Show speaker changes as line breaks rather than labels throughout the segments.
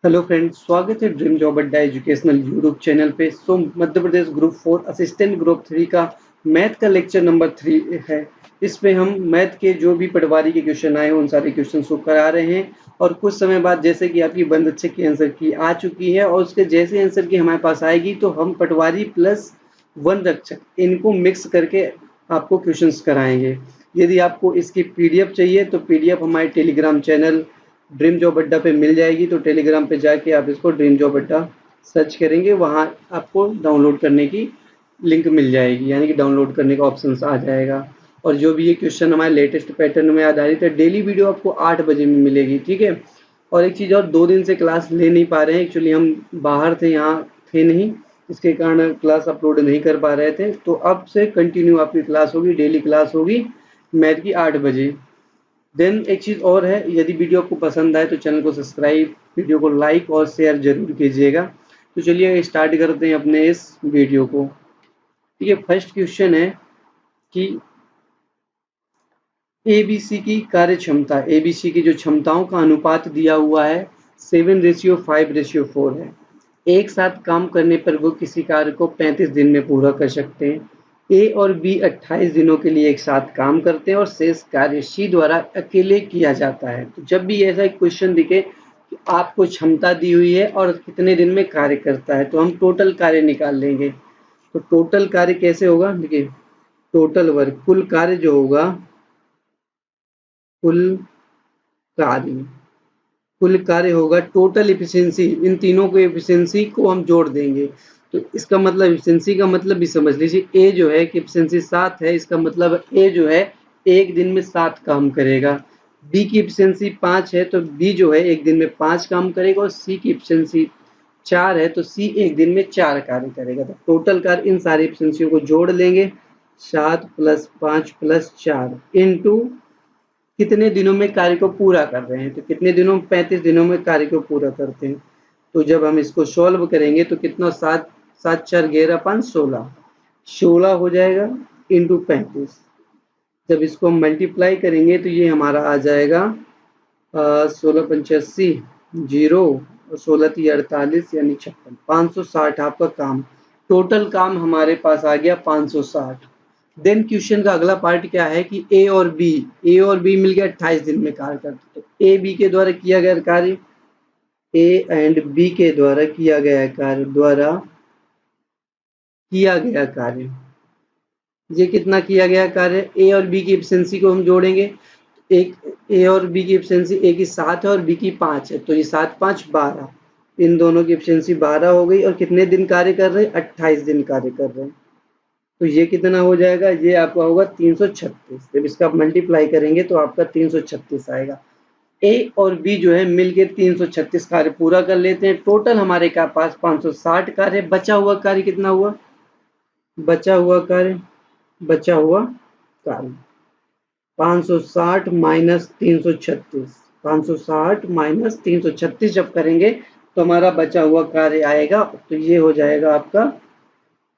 Hello friends, स्वागत है dream job अड्डा एजुकेशनल यूट्यूब चैनल पे। Madhya Pradesh group 4 assistant group 3 का मैथ का लेक्चर नंबर 3 है। इसमें हम मैथ के जो भी पटवारी के क्वेश्चन आए उन सारे क्वेश्चन को करा रहे हैं और कुछ समय बाद जैसे कि आपकी बंद अच्छे की आंसर की आ चुकी है और उसके जैसे आंसर की हमारे पास आएगी तो हम पटवारी प्लस वन रक्षक इनको मिक्स करके आपको क्वेश्चंस कराएंगे। यदि आपको इसकी पीडीएफ चाहिए तो पीडीएफ हमारे टेलीग्राम चैनल ड्रीम जॉब अड्डा पे मिल जाएगी। तो टेलीग्राम पे जाके आप इसको ड्रीम जॉब अड्डा सर्च करेंगे, वहाँ आपको डाउनलोड करने की लिंक मिल जाएगी, यानी कि डाउनलोड करने का ऑप्शन आ जाएगा। और जो भी ये क्वेश्चन हमारे लेटेस्ट पैटर्न में आधारित है, डेली वीडियो आपको 8 बजे में मिलेगी, ठीक है। और एक चीज़ और, 2 दिन से क्लास ले नहीं पा रहे हैं, एक्चुअली हम बाहर थे, यहाँ थे नहीं, इसके कारण क्लास अपलोड नहीं कर पा रहे थे। तो अब से कंटिन्यू आपकी क्लास होगी, डेली क्लास होगी मैथ की 8 बजे। देन एक चीज़ और है, यदि वीडियो आपको पसंद आए तो चैनल को सब्सक्राइब, वीडियो को लाइक और शेयर जरूर कीजिएगा। तो चलिए स्टार्ट करते हैं अपने इस वीडियो को। ठीक है, फर्स्ट क्वेश्चन है कि एबीसी की कार्य क्षमता, एबीसी की जो क्षमताओं का अनुपात दिया हुआ है 7:5:4 है। एक साथ काम करने पर वो किसी कार्य को 35 दिन में पूरा कर सकते हैं। ए और बी 28 दिनों के लिए एक साथ काम करते हैं और शेष कार्य सी द्वारा अकेले किया जाता है। तो जब भी ऐसा एक क्वेश्चन दिखे कि आपको क्षमता दी हुई है और कितने दिन में कार्य करता है, तो हम टोटल कार्य निकाल लेंगे। तो टोटल कार्य कैसे होगा, देखिए टोटल वर्क, कुल कार्य जो होगा, कुल कार्य, कुल कार्य होगा टोटल इफिशियंसी, इन तीनों को एफिशिएंसी को हम जोड़ देंगे। तो इसका मतलब एफिशिएंसी का मतलब भी समझ लीजिए, ए जो है कि एफिशिएंसी 7 है, इसका मतलब ए जो है एक दिन में 7 काम करेगा। बी की एफिशिएंसी 5 है तो बी जो है एक दिन में 5 काम करेगा और सी की एफिशिएंसी 4 है तो सी एक दिन में 4 कार्य करेगा। तो टोटल कार्य इन सारी एफिशिएंसियों को जोड़ लेंगे, 7 + 5 + 4 इंटू कितने दिनों में कार्य को पूरा कर रहे हैं। तो कितने दिनों में, 35 दिनों में कार्य को पूरा करते हैं। तो जब हम इसको सॉल्व करेंगे तो कितना, 7 7 4 11 5 16 16 हो जाएगा इंटू 35। जब इसको हम मल्टीप्लाई करेंगे तो ये हमारा आ जाएगा 16 × 85 0 और 16 × 48 यानी 56, 560 आपका काम, टोटल काम हमारे पास आ गया 560। देन क्वेश्चन का अगला पार्ट क्या है कि ए और बी मिल गया 28 दिन में कार्य करते। तो ए बी के द्वारा किया गया कार्य, ए एंड बी के द्वारा किया गया कार्य, ये कितना किया गया कार्य, ए और बी की एफिशिएंसी को हम जोड़ेंगे। एक ए और बी की एफिशिएंसी, ए की 7 है और बी की 5 है, तो ये 7 5 12, इन दोनों की एफिशिएंसी 12 हो गई। और कितने दिन कार्य कर रहे हैं, 28 दिन कार्य कर रहे हैं। तो ये कितना हो जाएगा, ये आपका होगा 336। जब इसका आप मल्टीप्लाई करेंगे तो आपका 336 आएगा। ए और बी जो है मिलके 336 कार्य पूरा कर लेते हैं। टोटल हमारे पास 560 कार्य। बचा हुआ कार्य कितना हुआ, बचा हुआ कार्य 560 माइनस 336, 560 माइनस 336 जब करेंगे तो हमारा बचा हुआ कार्य आएगा। तो ये हो जाएगा आपका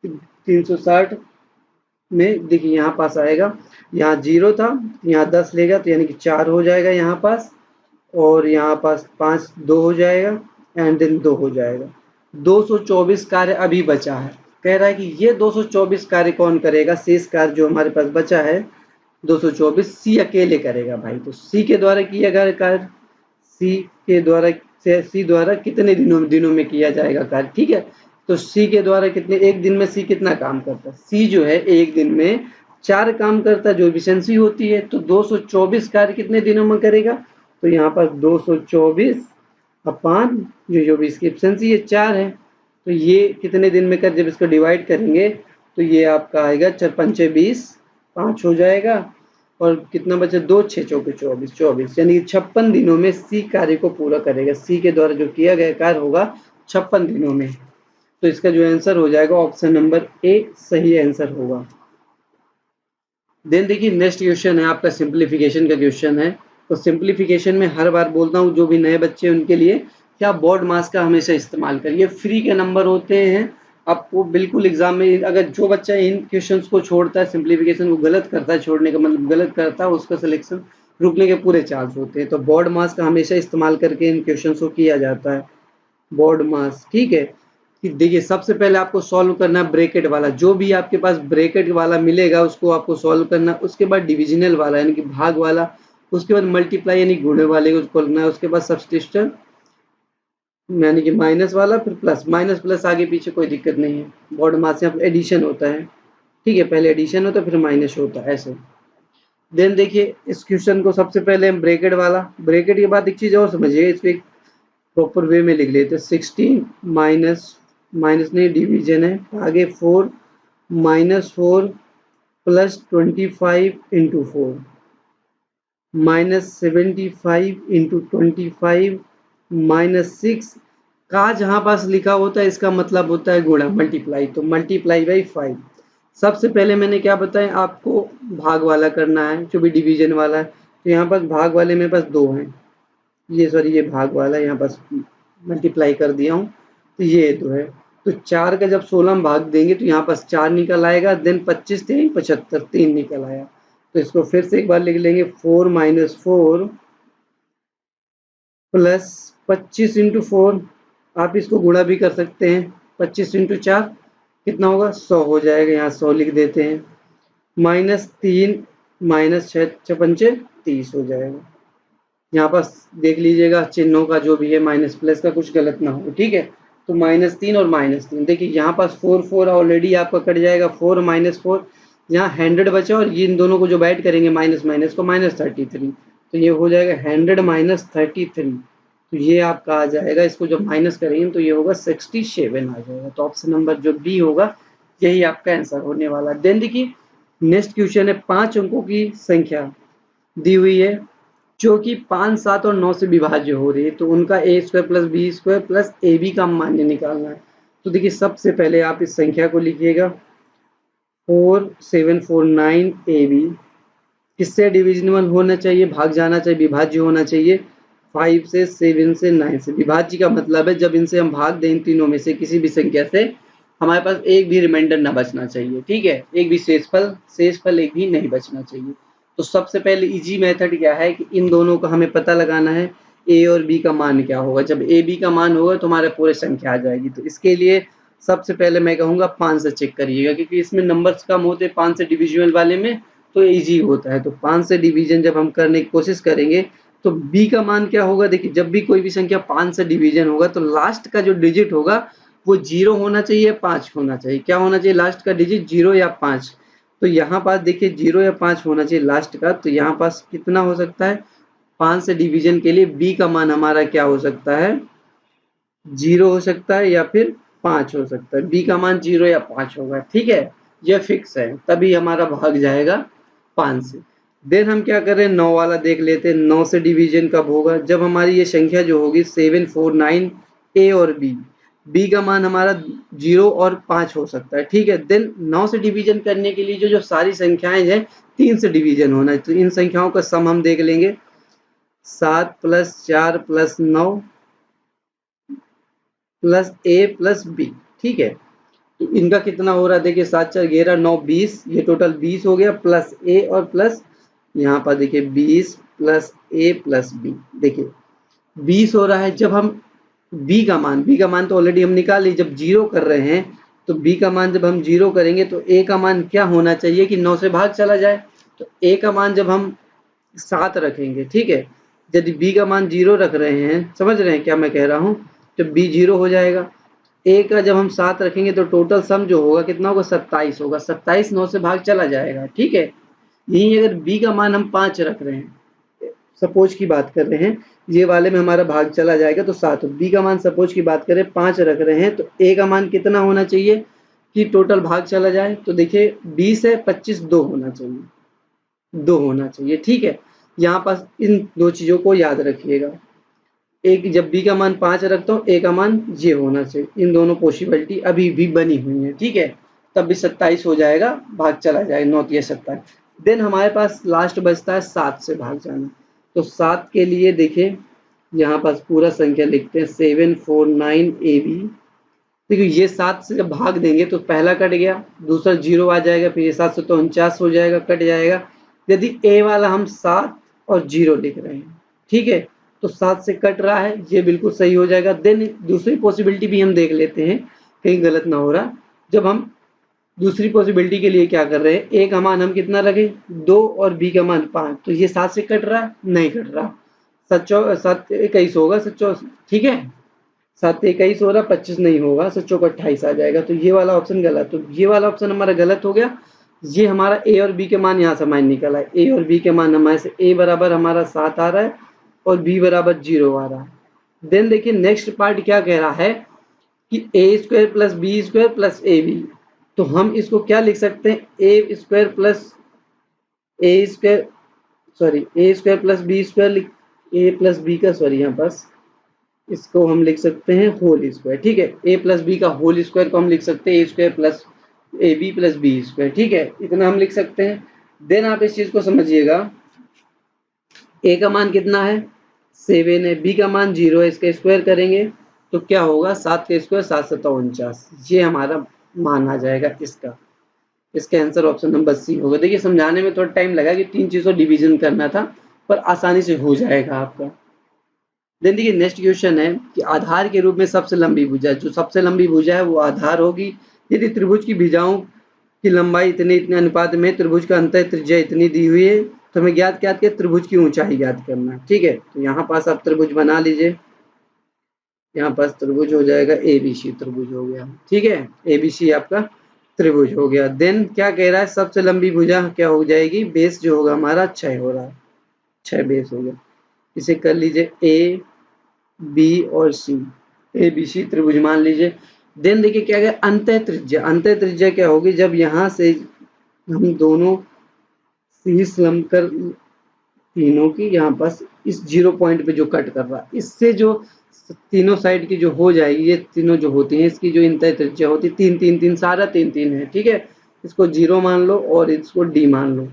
360 में, देखिए यहाँ पास आएगा, यहाँ 0 था, यहाँ 10 लेगा तो यानी कि 4 हो जाएगा यहाँ पास, और यहाँ पास 5 2 हो जाएगा एंड देन 2 हो जाएगा। 224 कार्य अभी बचा है। कह रहा है कि ये 224 कार्य कौन करेगा, शेष कार्य जो हमारे पास बचा है 224 सी अकेले करेगा भाई। तो सी के द्वारा किया गया कार्य, सी द्वारा कितने दिनों में किया जाएगा कार्य, ठीक है। तो सी के द्वारा कितने, एक दिन में सी कितना काम करता है, सी जो है एक दिन में 4 काम करता है जो एफिशिएंसी होती है। तो 224 कार्य कितने दिनों में करेगा, तो यहाँ पर 224 अपान जो इसकी एफिशिएंसी है 4 है, तो ये कितने दिन में कर, जब इसको डिवाइड करेंगे तो ये आपका आएगा 4 5 20, 5 हो जाएगा और कितना बचे, 2 6 चौके 24, 24 यानी 56 दिनों में सी कार्य को पूरा करेगा। सी के द्वारा जो किया गया कार्य होगा 56 दिनों में। तो इसका जो आंसर हो जाएगा ऑप्शन नंबर ए सही आंसर होगा। देन देखिए नेक्स्ट क्वेश्चन है आपका सिंप्लीफिकेशन का क्वेश्चन है। तो सिंप्लीफिकेशन में हर बार बोलता हूँ जो भी नए बच्चे हैं उनके लिए, क्या बोर्ड मास का हमेशा इस्तेमाल करिए, फ्री के नंबर होते हैं। आपको बिल्कुल एग्जाम में अगर जो बच्चा इन क्वेश्चंस को छोड़ता है, सिंप्लीफिकेशन को गलत करता है, छोड़ने का मतलब गलत करता है, उसका सिलेक्शन रुकने के पूरे चांस होते हैं। तो बोर्ड मास का हमेशा इस्तेमाल करके इन क्वेश्चंस को किया जाता है। बोर्ड मास, ठीक है। कि देखिए सबसे पहले आपको सॉल्व करना है ब्रैकेट वाला, जो भी आपके पास ब्रैकेट वाला मिलेगा उसको आपको सॉल्व करना, उसके बाद डिविजनल वाला यानी कि भाग वाला, उसके बाद मल्टीप्लाई यानी गुणे वाले को करना है, उसके बाद सब्सट्रैक्शन यानी कि माइनस वाला, फिर प्लस, माइनस प्लस आगे पीछे कोई दिक्कत नहीं है। बॉड मास यहाँ पे एडिशन होता है, ठीक है, पहले एडिशन होता है फिर माइनस होता है ऐसे। देन देखिए इस क्वेश्चन को सबसे पहले हम ब्रैकेट वाला, ब्रैकेट के बाद एक चीज और समझिए, इसको एक प्रॉपर वे में लिख लेते हैं। 16 माइनस, माइनस नहीं डिवीजन है, आगे 4 minus 4 plus 25 into 4 minus 75 into 25 minus 6 का जहां पास लिखा होता है इसका मतलब होता है गुणा, मल्टीप्लाई, तो मल्टीप्लाई बाई 5। सबसे पहले मैंने क्या बताया आपको, भाग वाला करना है जो भी डिवीजन वाला है, तो यहाँ पर भाग वाले मेरे पास दो हैं, ये सॉरी ये भाग वाला है, यहाँ पास मल्टीप्लाई कर दिया हूँ, तो ये दो है। तो 4 का जब 16 में भाग देंगे तो यहाँ पास 4 निकल आएगा, देन 25 थे 75 3 निकल आया। तो इसको फिर से एक बार लिख लेंगे, 4 माइनस 4 प्लस 25 इंटू 4, आप इसको गुणा भी कर सकते हैं, 25 इंटू 4 कितना होगा 100 हो जाएगा, यहाँ 100 लिख देते हैं, माइनस 3 माइनस 6 पंचे 30 हो जाएगा। यहाँ पास देख लीजिएगा चिन्हों का जो भी है माइनस प्लस का कुछ गलत ना हो, ठीक है। तो -3 और -3 देखिए यहाँ पास 4 4 ऑलरेडी आपका कट जाएगा, 4 माइनस 4 यहाँ 100 बचा, और ये इन दोनों को जब ऐड करेंगे माइनस माइनस को -33, तो ये हो जाएगा 100 माइनस 33, तो ये आपका आ जाएगा, इसको जब माइनस करेंगे तो ये होगा 67 आ जाएगा। तो ऑप्शन नंबर जो बी होगा यही आपका आंसर होने वाला है। देन देखिए नेक्स्ट क्वेश्चन है, 5 अंकों की संख्या दी हुई है जो कि 5, 7 और 9 से विभाज्य हो रही है, तो उनका A square plus B square plus A B का मान्य निकालना है। तो देखिए सबसे पहले आप इस संख्या को लिखिएगा 4749 ए बी, किससे डिविजिबल होना चाहिए, भाग जाना चाहिए, विभाज्य होना चाहिए 5 से 7 से 9 से। विभाज्य का मतलब है जब इनसे हम भाग दें इन तीनों में से किसी भी संख्या से, हमारे पास एक भी रिमाइंडर ना बचना चाहिए, ठीक है, एक भी शेषफल एक भी नहीं बचना चाहिए। तो सबसे पहले इजी मेथड क्या है कि इन दोनों का हमें पता लगाना है ए और बी का मान क्या होगा। जब ए बी का मान होगा तो हमारे पूरे संख्या आ जाएगी। तो इसके लिए सबसे पहले मैं कहूँगा 5 से चेक करिएगा, क्योंकि इसमें नंबर्स कम होते हैं 5 से डिविजिबल वाले में, तो इजी होता है। तो 5 से डिवीजन जब हम करने की कोशिश करेंगे तो बी का मान क्या होगा, देखिए जब भी कोई भी संख्या 5 से डिवीजन होगा तो लास्ट का जो डिजिट होगा वो 0 होना चाहिए, 5 होना चाहिए। क्या होना चाहिए लास्ट का डिजिट, 0 या 5। तो यहाँ पास देखिए 0 या 5 होना चाहिए लास्ट का, तो यहाँ पास कितना हो सकता है 5 से डिवीजन के लिए बी का मान हमारा क्या हो सकता है, 0 हो सकता है या फिर 5 हो सकता है। बी का मान 0 या 5 होगा, ठीक है, यह फिक्स है, तभी हमारा भाग जाएगा 5 से। देन हम क्या कर रहे हैं 9 वाला देख लेते हैं, 9 से डिवीजन कब होगा, जब हमारी ये संख्या जो होगी 749 ए और बी का मान हमारा 0 और 5 हो सकता है, ठीक है। देन 9 से डिवीजन करने के लिए जो जो सारी संख्याएं हैं 3 से डिवीजन होना है, तो इन संख्याओं का सम हम देख लेंगे, 7 प्लस 4 प्लस 9 प्लस ए प्लस बी, ठीक है। तो इनका कितना हो रहा है, देखिए 7 4 11 9 20, ये टोटल 20 हो गया, प्लस ए और प्लस यहाँ पर देखिए 20 प्लस ए प्लस बी, देखिए 20 हो रहा है। जब हम बी का मान तो ऑलरेडी हम निकाल ली, जब 0 कर रहे हैं तो बी का मान जब हम 0 करेंगे तो ए का मान क्या होना चाहिए कि 9 से भाग चला जाए। तो ए का मान जब हम 7 रखेंगे, ठीक है, यदि बी का मान 0 रख रहे हैं, समझ रहे हैं क्या मैं कह रहा हूँ, तो बी 0 हो जाएगा। ए का जब हम 7 रखेंगे तो टोटल सम जो होगा कितना होगा 27 होगा, 27 9 से भाग चला जाएगा, ठीक है। यही अगर बी का मान हम 5 रख रहे हैं, सपोज की बात कर रहे हैं, ये वाले में हमारा भाग चला जाएगा तो 7, बी का मान सपोज की बात करें 5 रख रहे हैं, तो ए का मान कितना होना चाहिए कि टोटल भाग चला जाए, तो देखिए 20 है 25 2 होना चाहिए, 2 होना चाहिए, ठीक है। यहाँ पास इन दो चीजों को याद रखिएगा, एक जब बी का मान 5 रखता हूँ ए का मान ये होना चाहिए, इन दोनों पॉसिबिलिटी अभी भी बनी हुई है, ठीक है। तब भी 27 हो जाएगा, भाग चला जाएगा 9 या 27। देन हमारे पास लास्ट बचता है 7 से भाग जाना, तो 7 के लिए देखें यहाँ पास पूरा संख्या लिखते हैं 749 ए बी। देखिए ये 7 से जब भाग देंगे तो पहला कट गया, दूसरा 0 आ जाएगा, फिर ये 7 से तो 49 हो जाएगा, कट जाएगा। यदि ए वाला हम 7 और 0 लिख रहे हैं, ठीक है, तो 7 से कट रहा है, ये बिल्कुल सही हो जाएगा। देन दूसरी पॉसिबिलिटी भी हम देख लेते हैं, कहीं गलत ना हो रहा। जब हम दूसरी पॉसिबिलिटी के लिए क्या कर रहे हैं, ए का मान हम कितना रखें 2 और बी का मान 5, तो ये 7 से कट रहा, नहीं कट रहा। 7 21 होगा, 7 ठीक है, 7 21 हो रहा, 25 नहीं होगा, 7 28 आ जाएगा। तो ये वाला ऑप्शन गलत, तो ये वाला ऑप्शन हमारा गलत हो गया। ये हमारा ए और बी के मान यहाँ से निकल आए, ए और बी के मान हमारे से ए बराबर हमारा 7 आ रहा है और बी बराबर 0 आ रहा है। देन देखिए नेक्स्ट पार्ट क्या कह रहा है कि A square plus B square plus A B, तो हम इसको क्या लिख सकते हैं, A square plus A square sorry A square plus B square, A plus B का सॉरी यहाँ पास इसको हम लिख सकते हैं होल स्क्वायर, ठीक है। ए प्लस बी का होल स्क्वायर को हम लिख सकते हैं A square plus A B plus B square, ठीक है, इतना हम लिख सकते हैं। देन आप इस चीज को समझिएगा, ए का मान कितना है 7 है, बी का मान 0 है, इसका स्क्वायर करेंगे तो क्या होगा 7 का स्क्वायर 7 7 49, ये हमारा मान आ जाएगा इसका। इसका आंसर ऑप्शन नंबर सी होगा। देखिए समझाने में थोड़ा टाइम लगा कि 3 चीजों डिवीजन करना था, पर आसानी से हो जाएगा आपका। देन देखिए नेक्स्ट क्वेश्चन है कि आधार के रूप में सबसे लंबी भुजा, जो सबसे लंबी भुजा है वो आधार होगी। यदि त्रिभुज की भुजाओं की लंबाई इतने अनुपात में त्रिभुज का अंतर त्रिज्या इतनी दी हुई है, तो हमें ज्ञात क्या त्रिभुज की ऊंचाई ज्ञात करना है, ठीक है। तो यहाँ पास आप त्रिभुज बना लीजिए, यहाँ पास त्रिभुज हो जाएगा एबीसी त्रिभुज हो गया, ठीक है, एबीसी आपका त्रिभुज हो गया। देन क्या कह रहा है, सबसे लंबी भुजा क्या हो जाएगी, बेस जो होगा हमारा 6 हो रहा है, 6 बेस हो गया। इसे कर लीजिए ए बी और सी, ए बी सी त्रिभुज मान लीजिए। देन देखिए क्या है, अंतः त्रिज्या, अंतः त्रिज्या क्या होगी, जब यहाँ से हम दोनों शीर्ष लंबकर तीनों की यहाँ पास इस 0 पॉइंट पे जो कट कर रहा है, इससे जो तीनों साइड की जो हो जाएगी, ये तीनों जो होती हैं इसकी जो अंतः त्रिज्या होती है 3 3 3, सारा 3 3 है, ठीक है। इसको 0 मान लो और इसको डी मान लो।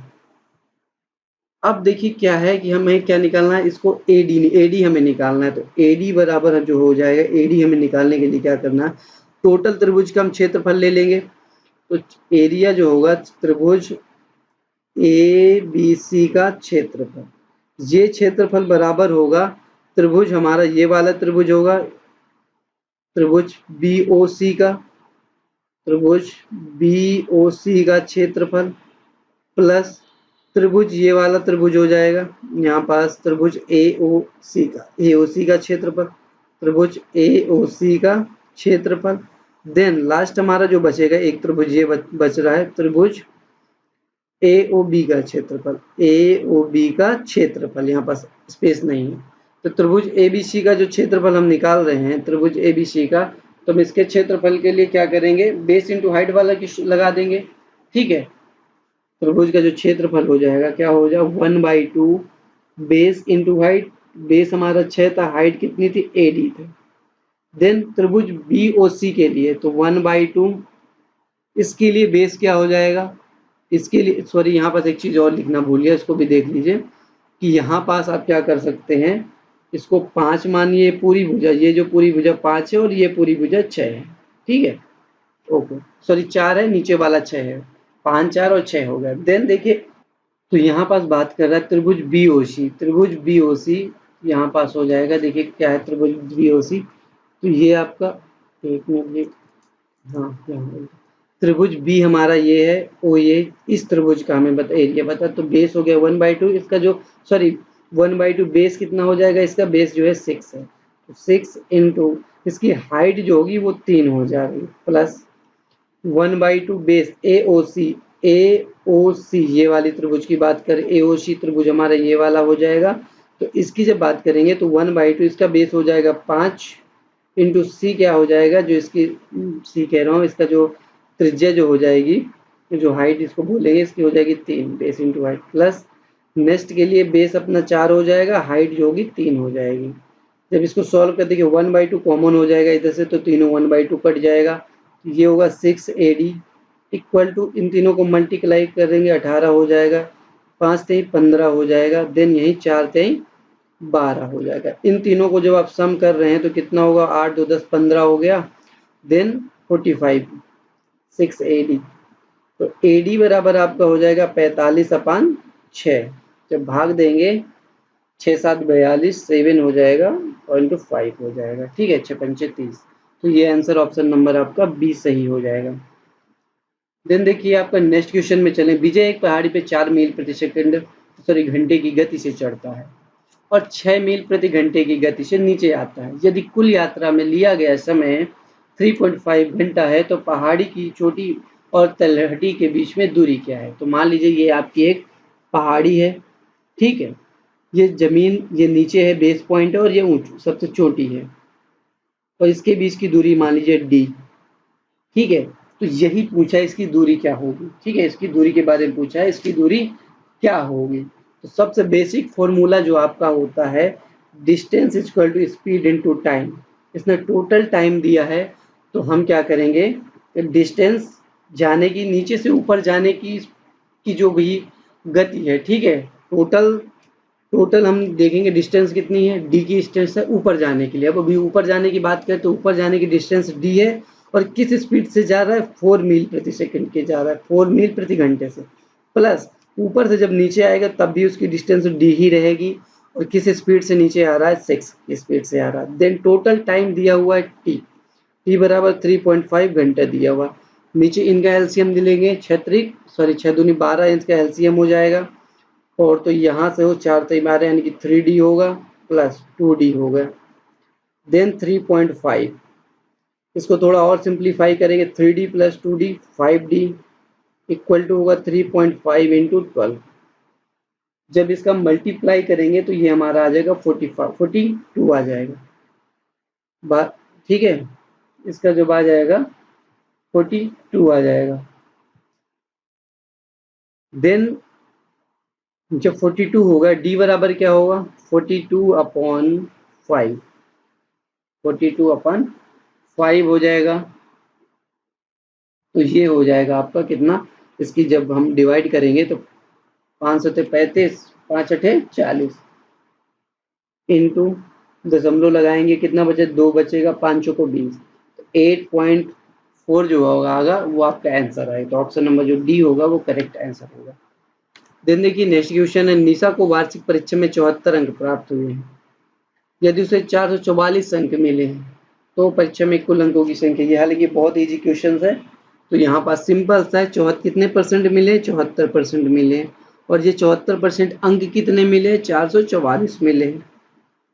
अब देखिए क्या है कि हमें क्या निकालना है, इसको एडी हमें निकालना है। तो एडी बराबर जो हो जाएगा, एडी हमें निकालने के लिए क्या करना है, टोटल त्रिभुज का हम क्षेत्रफल ले लेंगे। तो एरिया जो होगा त्रिभुज ए बी सी का क्षेत्रफल, ये क्षेत्रफल बराबर होगा त्रिभुज हमारा ये वाला त्रिभुज होगा, त्रिभुज बी ओ सी का, त्रिभुज बी ओ सी का क्षेत्रफल प्लस त्रिभुज ये वाला त्रिभुज हो जाएगा यहाँ पास त्रिभुज एओसी का क्षेत्रफल, त्रिभुज एओसी का क्षेत्रफल। देन लास्ट हमारा जो बचेगा एक त्रिभुज ये बच रहा है, त्रिभुज एओबी का क्षेत्रफल, एओबी का क्षेत्रफल, यहाँ पास स्पेस नहीं है। तो त्रिभुज एबीसी का जो क्षेत्रफल हम निकाल रहे हैं, त्रिभुज एबीसी का, तो हम इसके क्षेत्रफल के लिए क्या करेंगे, बेस इंटू हाइट वाला लगा देंगे, ठीक है। त्रिभुज का जो क्षेत्रफल हो जाएगा क्या हो जाएगा 1/2 बेस इंटू हाइट, बेस हमारा 6 था, हाइट कितनी थी 80 थी। देन त्रिभुज बीओसी के लिए तो 1/2, इसके लिए बेस क्या हो जाएगा, इसके लिए सॉरी यहाँ पास एक चीज और लिखना भूल गया, इसको भी देख लीजिए कि यहाँ पास आप क्या कर सकते हैं, इसको 5 मानिए पूरी भुजा, ये जो पूरी भुजा 5 है और ये पूरी भुजा 6 है, ठीक है, ओके सॉरी 4 है, नीचे वाला 6 है, 5 4 और 6 हो गया। देन देखिए तो यहाँ पास बात कर रहा है त्रिभुज बीओसी, त्रिभुज बीओसी यहाँ पास हो जाएगा, देखिए क्या है त्रिभुज बीओसी, तो ये आपका एक मिनट, हाँ क्या है त्रिभुज बी हमारा ये है ओ, ये इस त्रिभुज का हमें एरिया बता, तो बेस हो गया 1/2, इसका जो सॉरी 1/2 बेस कितना हो जाएगा, इसका बेस जो है 6 है, तो 6 इंटू इसकी हाइट जो होगी वो 3 हो जाएगी प्लस 1/2 बेस एओसी ये वाली त्रिभुज की बात करें, एओसी त्रिभुज हमारा ये वाला हो जाएगा। तो इसकी जब बात करेंगे तो 1/2 इसका बेस हो जाएगा 5 इंटू सी क्या हो जाएगा, जो इसकी सी कह रहा हूँ, इसका जो त्रिज्या जो हो जाएगी, जो हाइट इसको बोलेंगे, इसकी हो जाएगी 3 base into height, plus next के लिए बेस अपना 4 हो जाएगा, हाइट जो होगी 3 हो जाएगी। जब इसको सॉल्व कर देखिए 1/2 कॉमन हो जाएगा इधर से, तो तीनों 1/2 कट जाएगा, ये होगा 6 AD इक्वल टू, इन तीनों को मल्टीप्लाई करेंगे 18 हो जाएगा, 5 3 15 हो जाएगा, देन यही 4 3 12 हो जाएगा। इन तीनों को जब आप सम कर रहे हैं तो कितना होगा, 8 2 10 15 हो गया, देन 45 6 AD, तो AD बराबर आपका हो जाएगा 45/6। जब भाग देंगे 6 7 42, 7 हो जाएगा और इंटू 5 हो जाएगा। ठीक है, 6 पंचे 30। तो ये आंसर ऑप्शन नंबर आपका बी सही हो जाएगा। देन देखिए आपका नेक्स्ट क्वेश्चन में चलें। विजय एक पहाड़ी पे 4 मील प्रति सेकंड घंटे की गति से चढ़ता है और 6 मील प्रति घंटे की गति से नीचे आता है। यदि कुल यात्रा में लिया गया समय 3.5 घंटा है तो पहाड़ी की चोटी और तलहटी के बीच में दूरी क्या है? तो मान लीजिए ये आपकी एक पहाड़ी है, ठीक है, ये जमीन, ये नीचे है, बेस पॉइंट है और ये ऊंच सबसे चोटी है और इसके बीच की दूरी मान लीजिए डी। ठीक है, तो यही पूछा है इसकी दूरी क्या होगी। ठीक है, इसकी दूरी के बारे में पूछा है, इसकी दूरी क्या होगी। तो सबसे बेसिक फॉर्मूला जो आपका होता है, distance equal to speed into time. इसने टोटल टाइम दिया है तो हम क्या करेंगे, डिस्टेंस जाने की, नीचे से ऊपर जाने की जो भी गति है, ठीक है, टोटल हम देखेंगे डिस्टेंस कितनी है, डी की डिस्टेंस है ऊपर जाने के लिए। अब अभी ऊपर जाने की बात करें तो ऊपर जाने की डिस्टेंस डी है और किस स्पीड से जा रहा है, 4 मील प्रति सेकंड के जा रहा है, 4 मील प्रति घंटे से। प्लस ऊपर से जब नीचे आएगा तब भी उसकी डिस्टेंस डी ही रहेगी और किस स्पीड से नीचे आ रहा है, 6 की स्पीड से आ रहा है। देन टोटल टाइम दिया हुआ है टी बराबर 3.5 घंटा दिया हुआ। नीचे इनका एलसीएम लेंगे, 6 दूनी 12 इंच का एलसीएम हो जाएगा और तो यहाँ से हो 4 3 12 यानी कि 3D होगा प्लस 2D होगा। देन 3.5, इसको थोड़ा और सिंप्लीफाई करेंगे, 3D plus 2D 5D equal to होगा 3.5 इंटू 12। जब इसका मल्टीप्लाई करेंगे तो ये हमारा आ जाएगा 42 आ जाएगा बात। ठीक है, इसका जब आ जाएगा 42 आ जाएगा। देन जब 42 होगा डी बराबर क्या होगा, 42/5, 42/5 हो जाएगा। तो ये हो जाएगा आपका कितना, इसकी जब हम डिवाइड करेंगे तो 5 सते 35, 5 अठे 40 इंटू दशमलव लगाएंगे, कितना बचे, 2 बचेगा, 5 को 20, तो 8.4 जो होगा वो आपका आंसर आएगा। तो ऑप्शन नंबर जो डी होगा वो करेक्ट आंसर होगा। देन देखिए नेक्स्ट क्वेश्चन है, निशा को वार्षिक परीक्षा में 74 अंक प्राप्त हुए हैं। यदि उसे 444 अंक मिले हैं तो परीक्षा में कुल अंकों की संख्या। ये हालांकि बहुत इजी क्वेश्चन है, तो यहाँ पास सिंपल सा है, कितने परसेंट मिले, 74% मिले और ये 74% अंक कितने मिले, 444 मिले।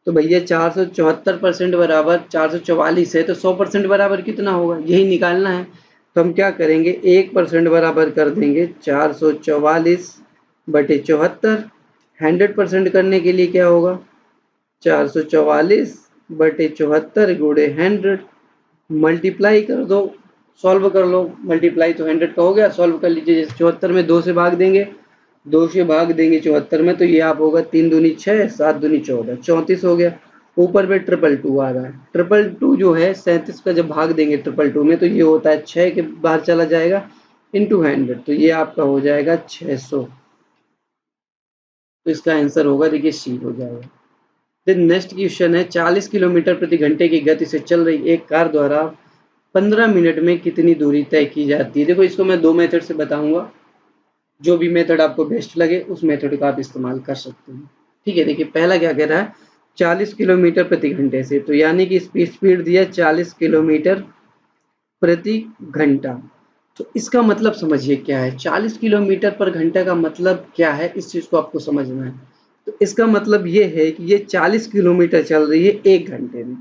तो भैया 474% बराबर 444 है तो 100% बराबर कितना होगा, यही निकालना है। तो हम क्या करेंगे, 1% बराबर कर देंगे 444/74। 100% करने के लिए क्या होगा, 444/74 गुणे 100, मल्टीप्लाई कर दो, सॉल्व कर लो, मल्टीप्लाई तो 100 का हो गया, सॉल्व कर लीजिए। जैसे 74 में 2 से भाग देंगे, 2 से भाग देंगे 74 में तो ये आप होगा 3 दूनी 6, 7 दूनी 14, 34 हो गया। ऊपर में 222 आ रहा है, 222 जो है 37 का जब भाग देंगे 222 में तो ये होता है 6 के बाहर चला जाएगा इंटू 100, तो ये आपका हो जाएगा 600। तो इसका आंसर होगा देखिए सी हो जाएगा। फिर नेक्स्ट क्वेश्चन है, 40 किलोमीटर प्रति घंटे की गति से चल रही एक कार द्वारा 15 मिनट में कितनी दूरी तय की जाती है। देखो इसको मैं 2 मेथड से बताऊंगा, जो भी मेथड आपको बेस्ट लगे उस मेथड का आप इस्तेमाल कर सकते हैं। ठीक है, देखिए पहला क्या कह रहा है, 40 किलोमीटर प्रति घंटे से, तो यानी कि स्पीड दिया 40 किलोमीटर प्रति घंटा। तो इसका मतलब समझिए क्या है, 40 किलोमीटर पर घंटा का मतलब क्या है, इस चीज को आपको समझना है। तो इसका मतलब ये है कि ये 40 किलोमीटर चल रही है 1 घंटे में,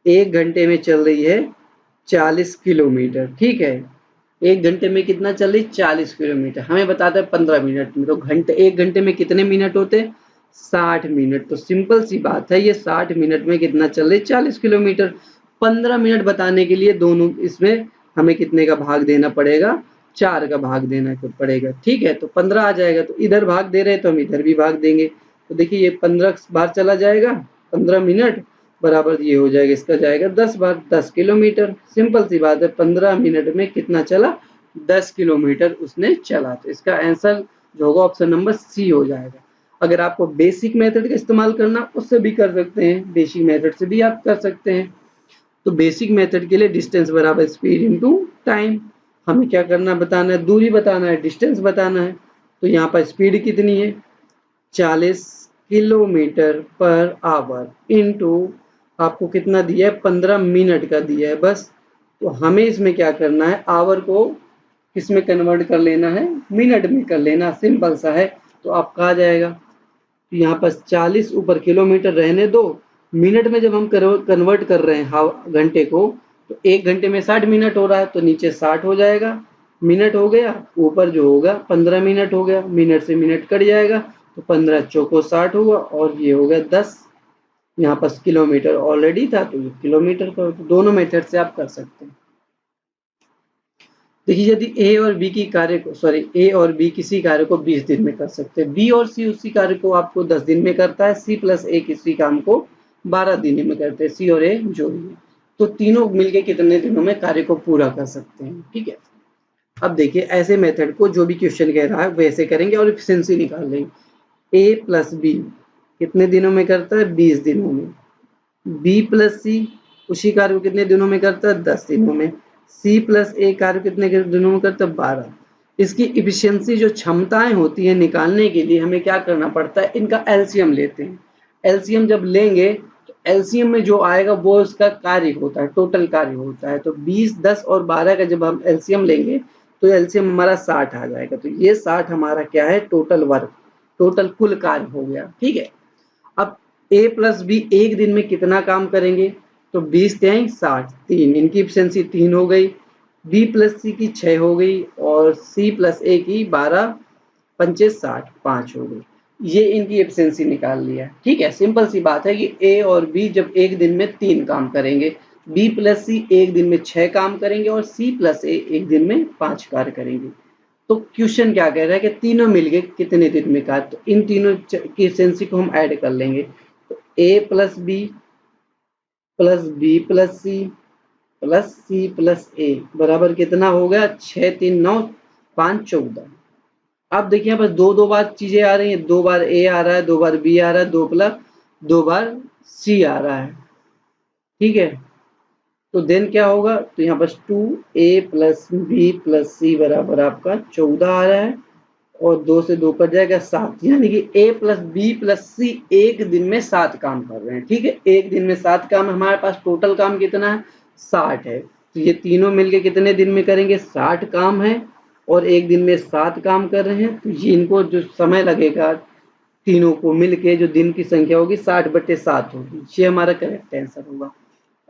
1 घंटे में चल रही है 40 किलोमीटर। ठीक है, 1 घंटे में कितना चल रही, 40 किलोमीटर। हमें बताता है 15 मिनट में, तो घंटे 1 घंटे में कितने मिनट होते हैं, 60 मिनट। तो सिंपल सी बात है, ये 60 मिनट में कितना चल रही, 40 किलोमीटर। 15 मिनट बताने के लिए दोनों इसमें हमें कितने का भाग देना पड़ेगा, 4 का भाग देना पड़ेगा। ठीक है, तो 15 आ जाएगा, तो इधर भाग दे रहे हैं तो हम इधर भी भाग देंगे। तो देखिए ये 15 बार चला जाएगा, 15 मिनट बराबर ये हो जाएगा, इसका जाएगा 10 बार, 10 किलोमीटर। सिंपल सी बात है, 15 मिनट में कितना चला, 10 किलोमीटर उसने चला। तो इसका आंसर जो होगा ऑप्शन नंबर सी हो जाएगा। अगर आपको बेसिक मेथड का इस्तेमाल करना उससे भी कर सकते हैं, बेसिक मेथड से भी आप कर सकते हैं। तो बेसिक मेथड के लिए डिस्टेंस बराबर स्पीड इनटू टाइम। हमें क्या करना, बताना है, दूरी बताना है, डिस्टेंस बताना है। तो यहाँ पर स्पीड कितनी है, 40 किलोमीटर पर आवर इनटू आपको कितना दिया है 15 मिनट का दिया है बस। तो हमें इसमें क्या करना है, आवर को किस में कन्वर्ट कर लेना है, मिनट में कर लेना, सिंपल सा है। तो आपका आ जाएगा, तो यहाँ पर 40 ऊपर किलोमीटर रहने दो, मिनट में जब हम कन्वर्ट कर रहे हैं घंटे को, तो 1 घंटे में 60 मिनट हो रहा है, तो नीचे 60 हो जाएगा, मिनट हो गया, ऊपर जो होगा 15 मिनट हो गया, मिनट से मिनट कट जाएगा, तो 15 चौको 60 हुआ और ये हो गया 10। यहाँ पर किलोमीटर ऑलरेडी था तो ये किलोमीटर का, तो दोनों मेथड से आप कर सकते हैं। देखिए यदि ए और बी की कार्य को ए और बी किसी कार्य को 20 दिन में कर सकते हैं, बी और सी उसी कार्य को आपको 10 दिन में करता है, सी प्लस ए किसी काम को 12 दिन में करते हैं, सी और ए जो भी है, तो तीनों मिलके कितने दिनों में कार्य को पूरा कर सकते हैं। ठीक है, अब देखिए ऐसे मेथड को जो भी क्वेश्चन कह रहा है वैसे करेंगे और एफिशिएंसी निकाल लेंगे। ए प्लस बी कितने दिनों में करता है, 20 दिनों में। बी प्लस सी उसी कार्य को कितने दिनों में करता है, 10 दिनों में। सी प्लस ए कार्य कितने दिनों में करता है, 12। इसकी इफिशियंसी जो क्षमताएं होती हैं निकालने के लिए हमें क्या करना पड़ता है, इनका एलसीएम लेते हैं। एलसीएम जब लेंगे तो एलसीएम में जो आएगा वो उसका कार्य होता है, टोटल कार्य होता है। तो 20, 10 और 12 का जब हम एलसीएम लेंगे तो एलसीएम हमारा 60 आ जाएगा। तो ये 60 हमारा क्या है, टोटल वर्क, टोटल कुल कार्य हो गया। ठीक है, अब ए प्लस बी एक दिन में कितना काम करेंगे, तो 20 तिहाई 60, 3, इनकी एफिशिएंसी 3 हो गई, बी प्लस सी की 6 हो गई और सी प्लस ए की 12 पंचे 60, 5 हो गई। ये इनकी एफिशिएंसी निकाल लिया। ठीक है, सिंपल सी बात है कि ए और बी जब एक दिन में 3 काम करेंगे, बी प्लस सी एक दिन में 6 काम करेंगे और सी प्लस ए एक दिन में 5 कार्य करेंगे। तो क्वेश्चन क्या कह रहा है कि तीनों मिलके कितने दिन में कार्य, तो इन तीनों की एफिशिएंसी को हम ऐड कर लेंगे। तो A plus B plus B plus C plus C plus A बराबर कितना हो गया, 6, 3, 9, 5, 14। अब देखिए बस दो बार चीजें आ रही हैं, 2 बार ए आ रहा है, 2 बार बी आ रहा है, 2 बार सी आ रहा है। ठीक है, तो देन क्या होगा, तो यहाँ बस 2a प्लस बी प्लस सी बराबर आपका 14 आ रहा है और 2 से 2 कट जाएगा 7, यानी कि a प्लस बी प्लस सी एक दिन में 7 काम कर रहे हैं। ठीक है, एक दिन में 7 काम, हमारे पास टोटल काम कितना है, 60 है। तो ये तीनों मिलके कितने दिन में करेंगे, 60 काम है और एक दिन में 7 काम कर रहे हैं। तो ये इनको जो समय लगेगा तीनों को मिलके जो दिन की संख्या होगी 60/7 होगी। ये हमारा करेक्ट आंसर होगा।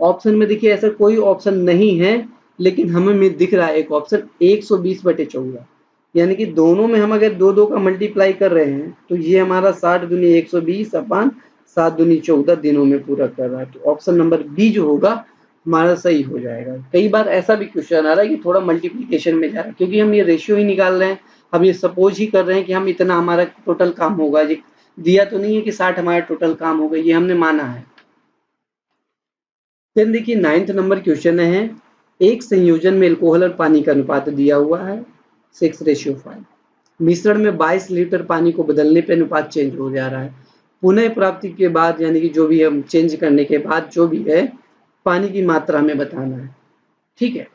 ऑप्शन में देखिए ऐसा कोई ऑप्शन नहीं है, लेकिन हमें दिख रहा है एक ऑप्शन 120/14, यानी कि दोनों में हम अगर 2 2 का मल्टीप्लाई कर रहे हैं तो ये हमारा 60 दूनी 120 अपन 7 दूनी 14 दिनों में पूरा कर रहा है। तो ऑप्शन नंबर बी जो होगा हमारा सही हो जाएगा। कई बार ऐसा भी क्वेश्चन आ रहा है कि थोड़ा मल्टीप्लीकेशन में जा रहा है, क्योंकि हम ये रेशियो ही निकाल रहे हैं, हम ये सपोज ही कर रहे हैं कि हम इतना हमारा टोटल काम होगा। ये दिया तो नहीं है कि 60 हमारा टोटल काम होगा, ये हमने माना है। देन देखिए 9th नंबर क्वेश्चन है, एक संयोजन में अल्कोहल और पानी का अनुपात दिया हुआ है 6:5। मिश्रण में 22 लीटर पानी को बदलने पे अनुपात चेंज हो जा रहा है। पुनः प्राप्ति के बाद यानी कि जो भी हम चेंज करने के बाद जो भी है पानी की मात्रा में बताना है। ठीक है,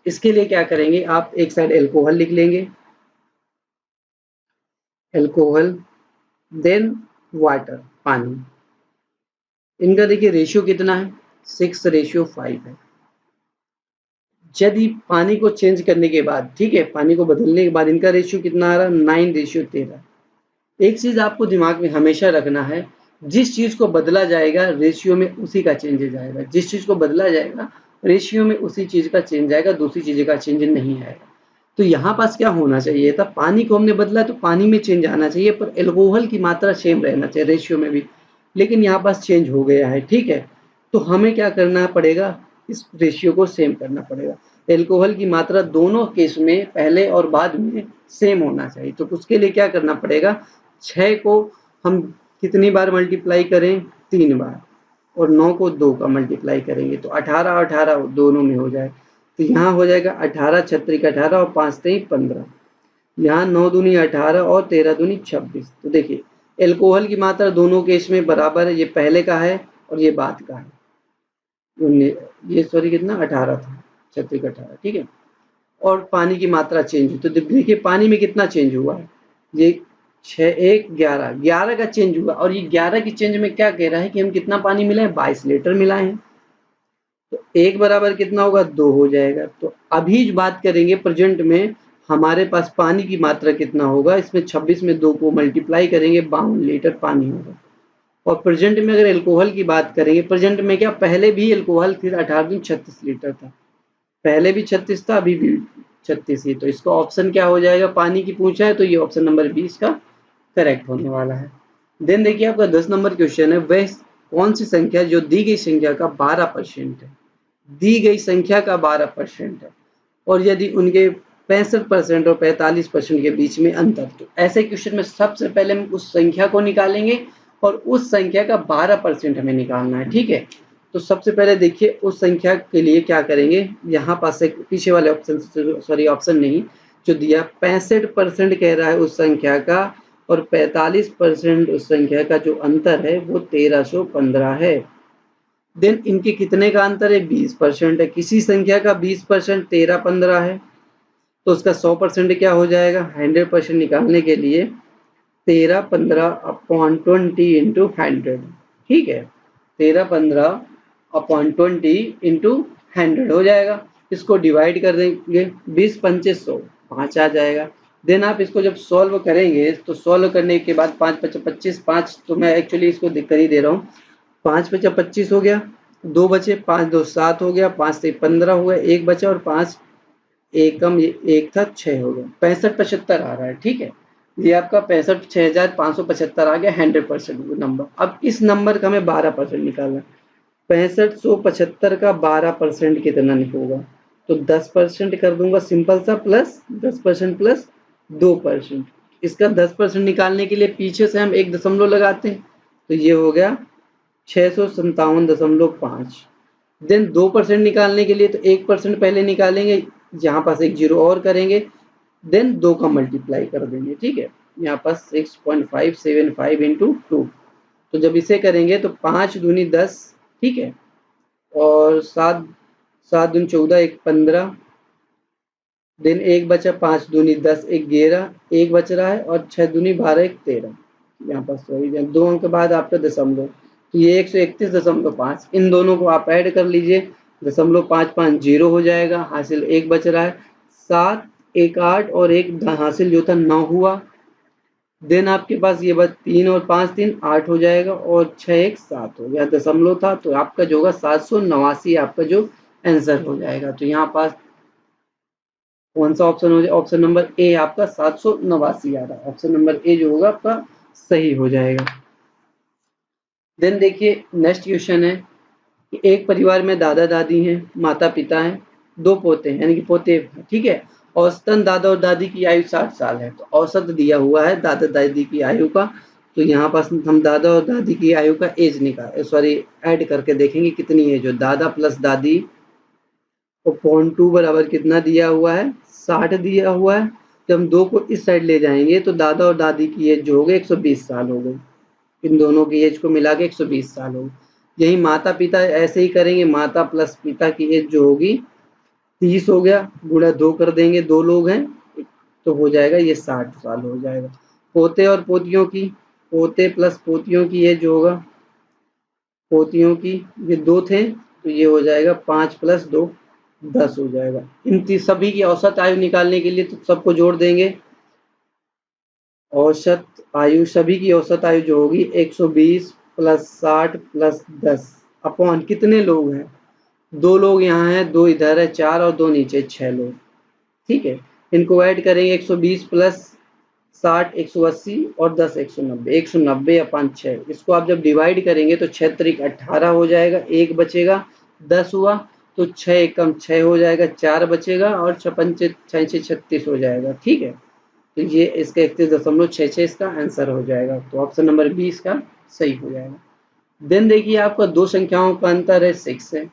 इसके लिए क्या करेंगे, आप एक साइड अल्कोहल लिख लेंगे, अल्कोहल, देन वाटर पानी। इनका देखिए रेशियो कितना है, 6:5 है। यदि पानी को चेंज करने के बाद, ठीक है, पानी को बदलने के बाद इनका रेशियो कितना आ रहा है, 9:13। एक चीज आपको दिमाग में हमेशा रखना है, जिस चीज को बदला जाएगा रेशियो में उसी का चेंजेज आएगा, जिस चीज को बदला जाएगा रेशियो में उसी चीज का चेंज आएगा, दूसरी चीज का चेंज नहीं आएगा। तो यहाँ पास क्या होना चाहिए था, पानी को हमने बदला तो पानी में चेंज आना चाहिए, पर एल्कोहल की मात्रा सेम रहना चाहिए रेशियो में भी, लेकिन यहाँ पास चेंज हो गया है। ठीक है, तो हमें क्या करना पड़ेगा, इस रेशियो को सेम करना पड़ेगा। एल्कोहल की मात्रा दोनों केस में पहले और बाद में सेम होना चाहिए। तो उसके लिए क्या करना पड़ेगा, 6 को हम कितनी बार मल्टीप्लाई करें, 3 बार, और 9 को 2 का मल्टीप्लाई करेंगे तो 18 18 दोनों में हो जाए। तो यहाँ हो जाएगा 18 छत्रिक 18 और 5 तेई 15, यहाँ 9 दूनी 18 और 13 दूनी 26। तो देखिए एल्कोहल की मात्रा दोनों केस में बराबर है, ये पहले का है और ये बाद का है। ये सॉरी कितना 18 था, छत्रिक 18। ठीक है, और पानी की मात्रा चेंज हुई, तो देखिए पानी में कितना चेंज हुआ है, ये 6 1 11, 11 का चेंज हुआ और ये 11 की चेंज में क्या कह रहा है कि हम कितना पानी मिलाएं, 22 लीटर मिलाए हैं। तो 1 बराबर कितना होगा, 2 हो जाएगा। तो अभी जो बात करेंगे प्रेजेंट में हमारे पास पानी की मात्रा कितना होगा, इसमें 26 में 2 को मल्टीप्लाई करेंगे 52 लीटर पानी होगा। और प्रेजेंट में अगर एल्कोहल की बात करेंगे, प्रेजेंट में क्या पहले भी एल्कोहल फिर 18 दूनी 36 लीटर था, पहले भी 36 था, अभी भी 36 ही। तो इसका ऑप्शन क्या हो जाएगा, पानी की पूछा है तो ये ऑप्शन नंबर 20 का करेक्ट होने वाला है। देन देखिए आपका 10 नंबर क्वेश्चन है, वह कौन सी संख्या जो दी गई संख्या का 12% है, दी गई संख्या का 12% है और यदि उनके 65% और 45% के बीच में अंतर। तो ऐसे क्वेश्चन में सबसे पहले हम उस संख्या को निकालेंगे और उस संख्या का 12% हमें निकालना है, ठीक है। तो सबसे पहले देखिए उस संख्या के लिए क्या करेंगे, यहाँ पास एक पीछे वाले ऑप्शन, सॉरी ऑप्शन नहीं जो दिया, 65% कह रहा है उस संख्या का और 45% उस संख्या का जो अंतर है वो 1315 है। देन इनके कितने का अंतर है, 20% है। किसी संख्या का 20% 1315 है तो उसका 100% क्या हो जाएगा, 100% निकालने के लिए 1315/20 इंटू 100, ठीक है। 1315/20 इंटू 100 हो जाएगा। इसको डिवाइड कर देंगे, 20 पंचे 100, 5 आ जाएगा। देन आप इसको जब सॉल्व करेंगे तो सॉल्व करने के बाद 5 5 25, 5 तो मैं एक्चुअली इसको कर ही दे रहा हूँ, 5 5 25 हो गया, 2 बचे, 5 2 7 हो गया, 5 से 15 हुआ, 1 बचा और 5 एकम एक था, 6 हो गया, 6575 आ रहा है, ठीक है। ये आपका 65,6575 आ गया 100% नंबर। अब इस नंबर का हमें 12% निकालना है। 6575 का 12% कितना होगा, तो 10% कर दूंगा सिंपल सा, प्लस 10% प्लस 2%। इसका 10% निकालने के लिए पीछे से हम एक दशमलव लगाते हैं तो ये हो गया 657.5। देन 2% निकालने के लिए तो 1% पहले निकालेंगे, यहाँ पास एक जीरो और करेंगे, देन 2 का मल्टीप्लाई कर देंगे, ठीक है। यहाँ पास 6.575 इंटू 2। तो जब इसे करेंगे तो 5 दूनी 10, ठीक है, और 7 7 दूनी 14, 1 15, देन 1 बचा, 5 दूनी 10, 1 11, 1 बच रहा है और 6 दूनी 12, 1 13। यहाँ पास सॉरी 2 अंक के बाद आपका दशमलव, तो ये 131.5, इन दोनों को आप ऐड कर लीजिए, 0.550 हो जाएगा, हासिल 1 बच रहा है, 7 1 8 और 1 हासिल जो था 9 हुआ। देन आपके पास ये बस 3 और 5 3 8 हो जाएगा और 6 1 7 हो गया, दशमलव था तो आपका जो होगा 789 आपका जो आंसर हो जाएगा। तो यहाँ पास कौन सा ऑप्शन हो जाए, ऑप्शन नंबर ए आपका 789 आ रहा है, ऑप्शन नंबर ए जो होगा आपका सही हो जाएगा। देन देखिए नेक्स्ट क्वेश्चन है कि एक परिवार में दादा दादी हैं, माता पिता हैं, 2 पोते हैं, यानी कि पोते, ठीक है। औसतन दादा और दादी की आयु 60 साल है। तो औसत दिया हुआ है दादा दादी की आयु का, तो यहाँ पास हम दादा और दादी की आयु का एज निकाल सॉरी ऐड करके देखेंगे कितनी है, जो दादा प्लस दादी अपॉन 2 बराबर कितना दिया हुआ है, 60 दिया हुआ है। जब हम 2 को इस साइड ले जाएंगे तो दादा और दादी की एज जो हो गई 120 साल हो गई, इन दोनों की एज को मिला के 120 साल हो। यही माता पिता ऐसे ही करेंगे, माता प्लस पिता की एज जो होगी 30 हो गया, गुणा 2 कर देंगे, 2 लोग हैं तो हो जाएगा ये 60 साल हो जाएगा। पोते और पोतियों की, पोते प्लस पोतियों की एज जो होगा, पोतियों की ये 2 थे तो ये हो जाएगा 5 प्लस 2 10 हो जाएगा। इन सभी की औसत आयु निकालने के लिए तो सबको जोड़ देंगे, औसत आयु सभी की औसत आयु जो होगी 120 प्लस 60 प्लस 10 अपॉन कितने लोग हैं, 2 लोग यहाँ हैं, 2 इधर है, 4 और 2 नीचे 6 लोग, ठीक है। इनको ऐड करेंगे 120 प्लस 60 180 और 10 190, 190 अपॉन 6। इसको आप जब डिवाइड करेंगे तो 6 त्रिक 18 हो जाएगा, 1 बचेगा, 10 हुआ तो 6 एकम 6 हो जाएगा, 4 बचेगा और 6 पंचे 6 36 हो जाएगा, ठीक है। तो ये इसका 31.66 इसका आंसर हो जाएगा। तो ऑप्शन नंबर बी इसका सही हो जाएगा। देन देखिए आपका दो संख्याओं का अंतर है 6 है,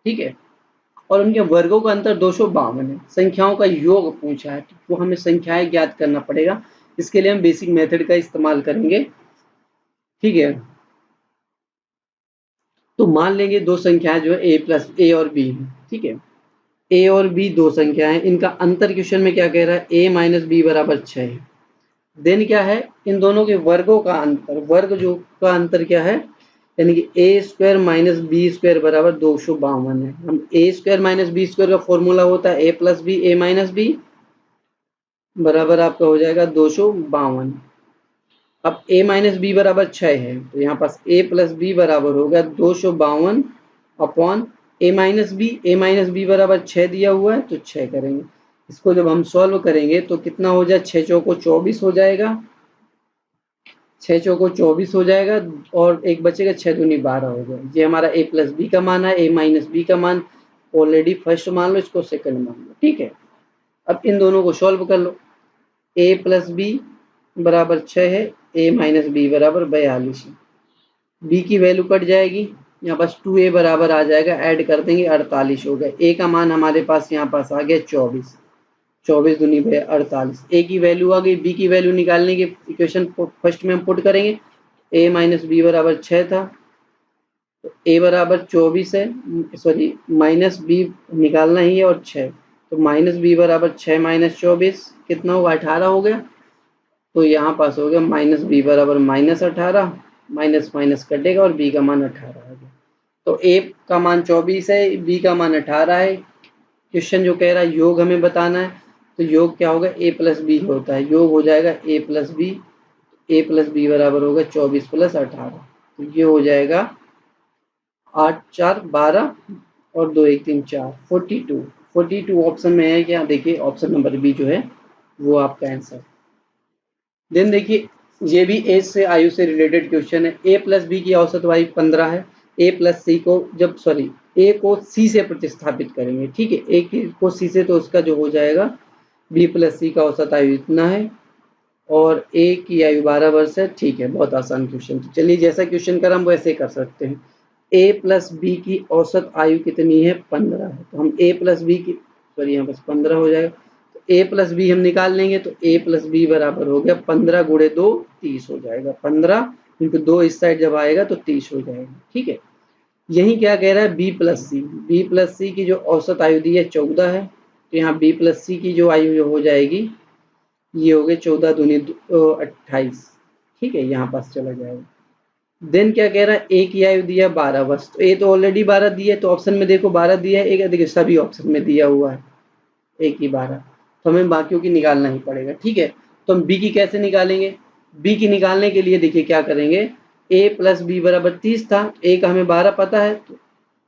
ठीक है, और उनके वर्गों का अंतर 252 है। संख्याओं का योग पूछा है तो हमें संख्याएं ज्ञात करना पड़ेगा, इसके लिए हम बेसिक मेथड का इस्तेमाल करेंगे, ठीक है। तो मान लेंगे दो संख्याएं जो है ए और बी है, ठीक है। ए और बी दो संख्याएं, इनका अंतर क्वेश्चन में क्या कह रहा है, ए माइनस बी बराबर 6 है। देन क्या है, इन दोनों के वर्गों का अंतर, वर्ग जो का अंतर क्या है, यानी कि A square minus B square बराबर 252 है। हम ए स्क्वायर माइनस बी स्क्वायर का फॉर्मूला होता है A plus B, A minus B बराबर आपका हो जाएगा 252। अब a माइनस बी बराबर 6 है, तो यहाँ पास a प्लस बी बराबर होगा 252 upon a minus B. A minus B बराबर 6 दिया हुआ है तो 6 करेंगे। इसको जब हम सॉल्व करेंगे तो कितना हो जाए, 6 चौको 24 हो जाएगा, 6 चौको 24 हो जाएगा और एक बचेगा 6 दूनी 12 हो जाएगा। ये हमारा a प्लस बी का मान है, a माइनस बी का मान ऑलरेडी फर्स्ट मान लो, इसको सेकंड मान लो, ठीक है। अब इन दोनों को सॉल्व कर लो, a प्लस बी बराबर 6 है, a माइनस बी बराबर 42 है। b की वैल्यू कट जाएगी, यहाँ पास 2a बराबर आ जाएगा, ऐड कर देंगे 48 हो गया। a का मान हमारे पास यहाँ पास आ गया 24, 24 दूनी 48। a की वैल्यू आ गई, b की वैल्यू निकालने के इक्वेशन फर्स्ट में हम पुट करेंगे। a माइनस बी बराबर 6 था, तो a बराबर 24 है, सॉरी माइनस b निकालना ही है और 6, तो माइनस बी बराबर 6 माइनस 24 कितना होगा, 18 हो गया। तो यहाँ पास हो गया माइनस बी बराबर माइनस 18, माइनस माइनस कटेगा और बी का मान 18 आ गया। तो ए का मान 24 है, बी का मान 18 है। क्वेश्चन जो कह रहा है योग हमें बताना है, तो योग क्या होगा, ए प्लस बी होता है, योग हो जाएगा ए प्लस बी। ए प्लस बी बराबर होगा 24 प्लस 18, तो ये हो जाएगा 8 4 12 और 2 1 3 4 42। 42 ऑप्शन में है क्या, देखिए ऑप्शन नंबर बी जो है वो आपका आंसर। देन देखिए, ये भी एज से आयु से रिलेटेड क्वेश्चन है। ए प्लस बी की औसत आयु 15 है। ए प्लस सी को जब सॉरी ए को सी से प्रतिस्थापित करेंगे, ठीक है, ए को सी से, तो उसका जो हो जाएगा बी प्लस सी का औसत आयु इतना है और ए की आयु 12 वर्ष है, ठीक है, बहुत आसान क्वेश्चन। तो चलिए जैसा क्वेश्चन कर हम वैसे कर सकते हैं। ए प्लस बी की औसत आयु कितनी है, 15 है, तो हम ए प्लस बी की, सॉरी यहाँ पर 15 हो जाएगा, ए प्लस बी हम निकाल लेंगे, तो ए प्लस बी बराबर हो गया 15 गुणे 2 30 हो जाएगा, 15 इंटू 2 इस साइड जब आएगा तो 30 हो जाएगा, ठीक है। यही क्या कह रहा है, बी प्लस सी, बी प्लस सी की जो औसत आयु दी है 14 है, तो यहाँ बी प्लस सी की जो आयु जो हो जाएगी ये हो गए 14 दूनी 28, ठीक है, यहाँ पास चला जाएगा। देन क्या कह रहा है, ए की आयु दिया 12 वर्ष, तो ए तो ऑलरेडी 12 दिया है, तो ऑप्शन में देखो 12 दिया है, एक देखिए सभी ऑप्शन में दिया हुआ है ए की 12, तो हमें बाकियों की निकालना ही पड़ेगा, ठीक है। तो हम बी की कैसे निकालेंगे, बी की निकालने के लिए देखिए क्या करेंगे, ए प्लस बी बराबर 30 था, ए का हमें 12 पता है, तो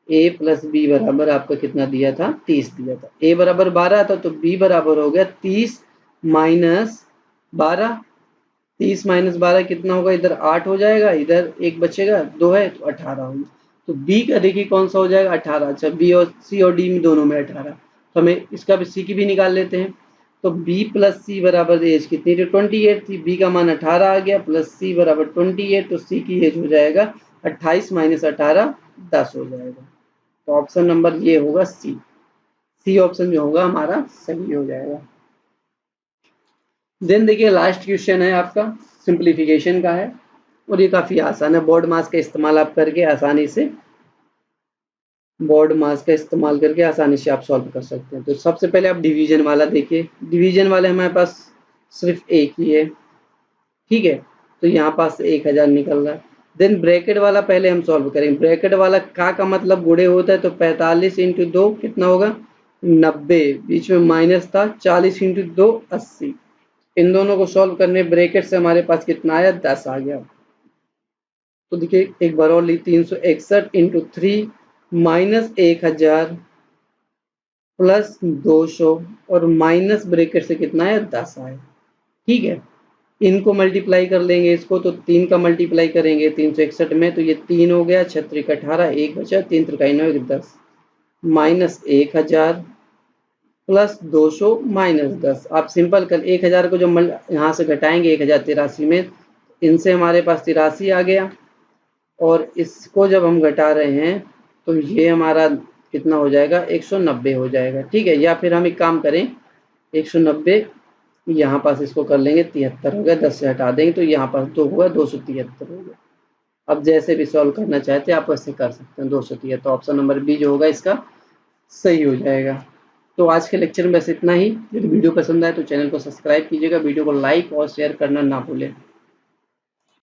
ए प्लस बी बराबर आपका कितना दिया था, 30 दिया था। ए बराबर 12 था, तो बी बराबर हो गया 30 माइनस 12, 30 माइनस 12 कितना होगा, इधर 8 हो जाएगा, इधर एक बचेगा 2 है तो 18 होगा। तो बी का देखिए कौन सा हो जाएगा, 18। अच्छा, बी और सी और डी में दोनों में 18, तो हमें इसका भी सी की भी निकाल लेते हैं। तो बी प्लस सी बराबर एज कितनी थी, 28 थी, बी का मान 18 आ गया, प्लस सी बराबर 28, तो सी की एज हो जाएगा 28 माइनस 18 10 हो जाएगा। तो ऑप्शन नंबर ये होगा सी, सी ऑप्शन जो होगा हमारा सही हो जाएगा। देन देखिए लास्ट क्वेश्चन है आपका, सिंप्लीफिकेशन का है और ये काफी आसान है। बोर्ड मास का इस्तेमाल आप करके आसानी से, बोर्ड मास का इस्तेमाल करके आसानी से आप सॉल्व कर सकते हैं। तो सबसे पहले आप डिवीजन वाला देखिए, डिवीजन वाले हमारे पास सिर्फ एक ही है, ठीक है, तो यहाँ पास 1000 निकल रहा है। देन ब्रैकेट वाला पहले हम सॉल्व करेंगे। ब्रैकेट वाला का मतलब गुणे होता है, तो 45 इंटू 2 कितना होगा 90, बीच में माइनस था, 40 इंटू 2 80। इन दोनों को सॉल्व करने ब्रैकेट से हमारे पास कितना आया, 10 आ गया। तो देखिए एक बार और ली, 361 इंटू 3 माइनस 1000 प्लस 200 और माइनस ब्रैकेट से कितना आया, 10 आया, ठीक है। इनको मल्टीप्लाई कर लेंगे, इसको तो 3 का मल्टीप्लाई करेंगे 361 में, तो ये 3 हो गया, 6 3 18, एक बचा, 3 3 9 10, माइनस 1000 प्लस 200 माइनस 10। आप सिंपल कर 1000 को जो यहाँ से घटाएंगे 1083 में, इनसे हमारे पास 83 आ गया, और इसको जब हम घटा रहे हैं तो ये हमारा कितना हो जाएगा, 190 हो जाएगा, ठीक है। या फिर हम एक काम करें, 190 यहाँ पास इसको कर लेंगे, 73 हो गया, 10 से हटा देंगे तो यहाँ पास 2 होगा, 273 हो गया। अब जैसे भी सॉल्व करना चाहते हैं आप वैसे कर सकते हैं, 273, तो ऑप्शन नंबर बी जो होगा इसका सही हो जाएगा। तो आज के लेक्चर में बस इतना ही। यदि वीडियो पसंद आए तो चैनल को सब्सक्राइब कीजिएगा, वीडियो को लाइक और शेयर करना ना भूलें।